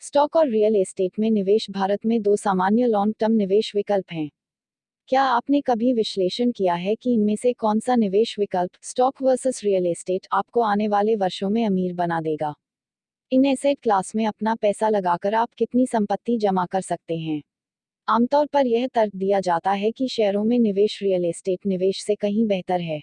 Stock और real estate में निवेश भारत में दो सामान्य लॉन्ग टर्म निवेश विकल्प हैं। क्या आपने कभी विश्लेषण किया है कि इनमें से कौन सा निवेश विकल्प, स्टॉक वर्सेस रियल एस्टेट, आपको आने वाले वर्षों में अमीर बना देगा? इन एसेट क्लास में अपना पैसा लगाकर आप कितनी संपत्ति जमा कर सकते हैं? आमतौर पर यह तर्क दिया जाता है कि शेयरों में निवेश रियल एस्टेट निवेश से कहीं बेहतर है।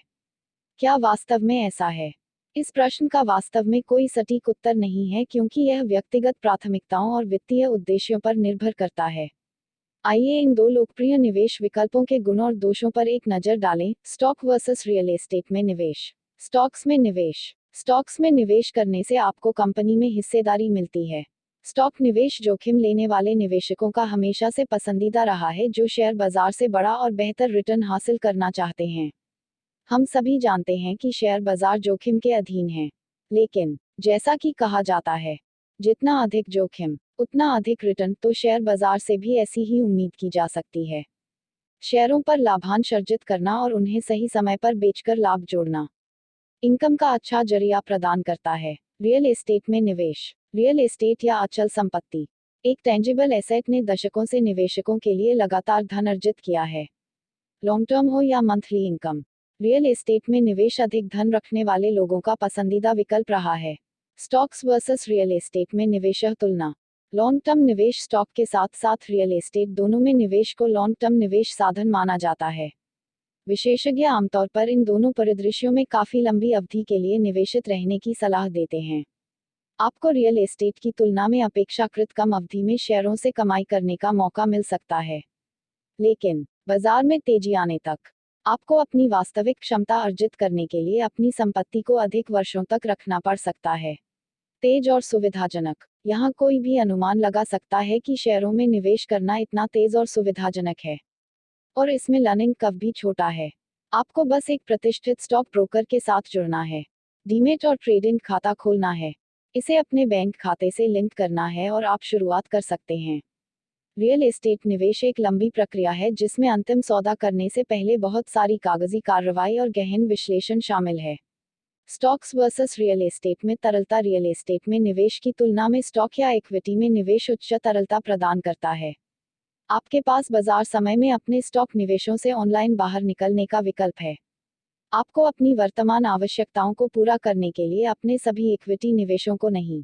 क्या वास्तव में ऐसा है? इस प्रश्न का वास्तव में कोई सटीक उत्तर नहीं है, क्योंकि यह व्यक्तिगत प्राथमिकताओं और वित्तीय उद्देश्यों पर निर्भर करता है। आइए इन दो लोकप्रिय निवेश विकल्पों के गुण और दोषों पर एक नज़र डालें। स्टॉक वर्सेस रियल एस्टेट में निवेश। स्टॉक्स में निवेश। स्टॉक्स में निवेश करने से आपको कंपनी में हिस्सेदारी मिलती है। स्टॉक निवेश जोखिम लेने वाले निवेशकों का हमेशा से पसंदीदा रहा है, जो शेयर बाजार से बड़ा और बेहतर रिटर्न हासिल करना चाहते हैं। हम सभी जानते हैं कि शेयर बाजार जोखिम के अधीन है, लेकिन जैसा कि कहा जाता है, जितना अधिक जोखिम उतना अधिक रिटर्न, तो शेयर बाजार से भी ऐसी ही उम्मीद की जा सकती है। शेयरों पर लाभांश अर्जित करना और उन्हें सही समय पर बेचकर लाभ जोड़ना इनकम का अच्छा जरिया प्रदान करता है। रियल एस्टेट में निवेश। रियल एस्टेट या अचल संपत्ति एक टेंजिबल एसेट ने दशकों से निवेशकों के लिए लगातार धन अर्जित किया है। लॉन्ग टर्म हो या मंथली इनकम, रियल एस्टेट में निवेश अधिक धन रखने वाले लोगों का पसंदीदा विकल्प रहा है। स्टॉक्स वर्सेस रियल एस्टेट में निवेश तुलना। लॉन्ग टर्म निवेश। स्टॉक के साथ साथ रियल एस्टेट दोनों में निवेश को लॉन्ग टर्म निवेश साधन माना जाता है। विशेषज्ञ आमतौर पर इन दोनों परिदृश्यों में काफी लंबी अवधि के लिए निवेशित रहने की सलाह देते हैं। आपको रियल एस्टेट की तुलना में अपेक्षाकृत कम अवधि में शेयरों से कमाई करने का मौका मिल सकता है, लेकिन बाजार में तेजी आने तक आपको अपनी वास्तविक क्षमता अर्जित करने के लिए अपनी संपत्ति को अधिक वर्षों तक रखना पड़ सकता है। तेज और सुविधाजनक। यहाँ कोई भी अनुमान लगा सकता है कि शेयरों में निवेश करना इतना तेज और सुविधाजनक है, और इसमें लर्निंग कर्व भी छोटा है। आपको बस एक प्रतिष्ठित स्टॉक ब्रोकर के साथ जुड़ना है, डीमेट और ट्रेडिंग खाता खोलना है, इसे अपने बैंक खाते से लिंक करना है और आप शुरुआत कर सकते हैं। रियल एस्टेट निवेश एक लंबी प्रक्रिया है, जिसमें अंतिम सौदा करने से पहले बहुत सारी कागजी कार्रवाई और गहन विश्लेषण शामिल है। स्टॉक्स वर्सेस रियल एस्टेट में तरलता। रियल एस्टेट में निवेश की तुलना में स्टॉक या इक्विटी में निवेश उच्च तरलता प्रदान करता है। आपके पास बाजार समय में अपने स्टॉक निवेशों से ऑनलाइन बाहर निकलने का विकल्प है। आपको अपनी वर्तमान आवश्यकताओं को पूरा करने के लिए अपने सभी इक्विटी निवेशों को नहीं,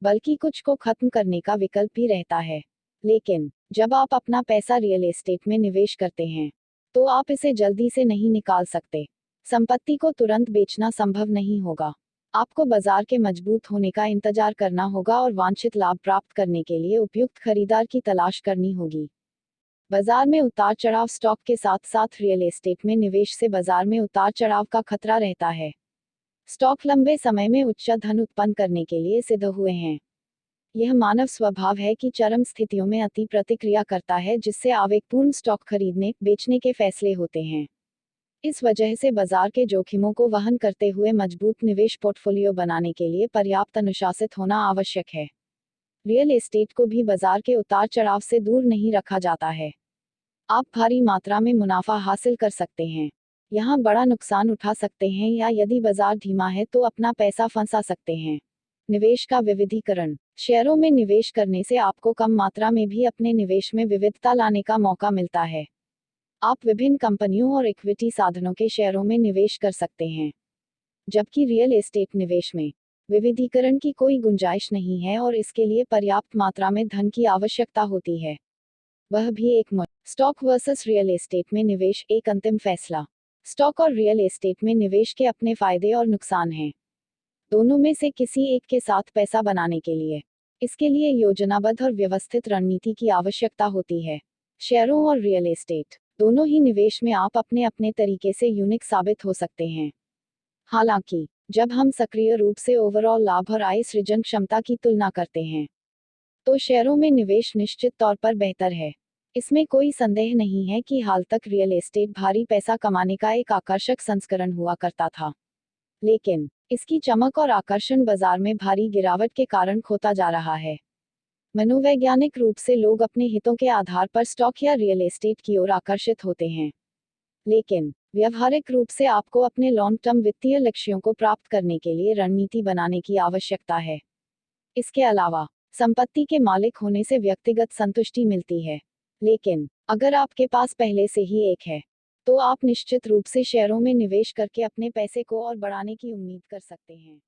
बल्कि कुछ को खत्म करने का विकल्प भी रहता है। लेकिन जब आप अपना पैसा रियल एस्टेट में निवेश करते हैं, तो आप इसे जल्दी से नहीं निकाल सकते। संपत्ति को तुरंत बेचना संभव नहीं होगा। आपको बाजार के मजबूत होने का इंतजार करना होगा और वांछित लाभ प्राप्त करने के लिए उपयुक्त खरीदार की तलाश करनी होगी। बाजार में उतार चढ़ाव। स्टॉक के साथ साथ रियल एस्टेट में निवेश से बाजार में उतार चढ़ाव का खतरा रहता है। स्टॉक लंबे समय में उच्च धन उत्पन्न करने के लिए सिद्ध हुए हैं। यह मानव स्वभाव है कि चरम स्थितियों में अति प्रतिक्रिया करता है, जिससे आवेगपूर्ण स्टॉक खरीदने बेचने के फैसले होते हैं। इस वजह से बाजार के जोखिमों को वहन करते हुए मजबूत निवेश पोर्टफोलियो बनाने के लिए पर्याप्त अनुशासित होना आवश्यक है। रियल एस्टेट को भी बाजार के उतार चढ़ाव से दूर नहीं रखा जाता है। आप भारी मात्रा में मुनाफा हासिल कर सकते हैं, यहाँ बड़ा नुकसान उठा सकते हैं, या यदि बाजार धीमा है तो अपना पैसा फंसा सकते हैं। निवेश का विविधीकरण। शेयरों में निवेश करने से आपको कम मात्रा में भी अपने निवेश में विविधता लाने का मौका मिलता है। आप विभिन्न कंपनियों और इक्विटी साधनों के शेयरों में निवेश कर सकते हैं, जबकि रियल एस्टेट निवेश में विविधीकरण की कोई गुंजाइश नहीं है और इसके लिए पर्याप्त मात्रा में धन की आवश्यकता होती है, वह भी एक मुश्किल। स्टॉक वर्सेस रियल एस्टेट में निवेश। एक अंतिम फैसला। स्टॉक और रियल एस्टेट में निवेश के अपने फायदे और नुकसान हैं। दोनों में से किसी एक के साथ पैसा बनाने के लिए इसके लिए योजनाबद्ध और व्यवस्थित रणनीति की आवश्यकता होती है। शेयरों और रियल एस्टेट दोनों ही निवेश में आप अपने अपने तरीके से यूनिक साबित हो सकते हैं। हालांकि जब हम सक्रिय रूप से ओवरऑल लाभ और आय सृजन क्षमता की तुलना करते हैं, तो शेयरों में निवेश निश्चित तौर पर बेहतर है। इसमें कोई संदेह नहीं है कि हाल तक रियल एस्टेट भारी पैसा कमाने का एक आकर्षक संस्करण हुआ करता था, लेकिन इसकी चमक और आकर्षण बाजार में भारी गिरावट के कारण खोता जा रहा है। मनोवैज्ञानिक रूप से लोग अपने हितों के आधार पर स्टॉक या रियल एस्टेट की ओर आकर्षित होते हैं, लेकिन व्यवहारिक रूप से आपको अपने लॉन्ग टर्म वित्तीय लक्ष्यों को प्राप्त करने के लिए रणनीति बनाने की आवश्यकता है। इसके अलावा संपत्ति के मालिक होने से व्यक्तिगत संतुष्टि मिलती है, लेकिन अगर आपके पास पहले से ही एक है, तो आप निश्चित रूप से शेयरों में निवेश करके अपने पैसे को और बढ़ाने की उम्मीद कर सकते हैं।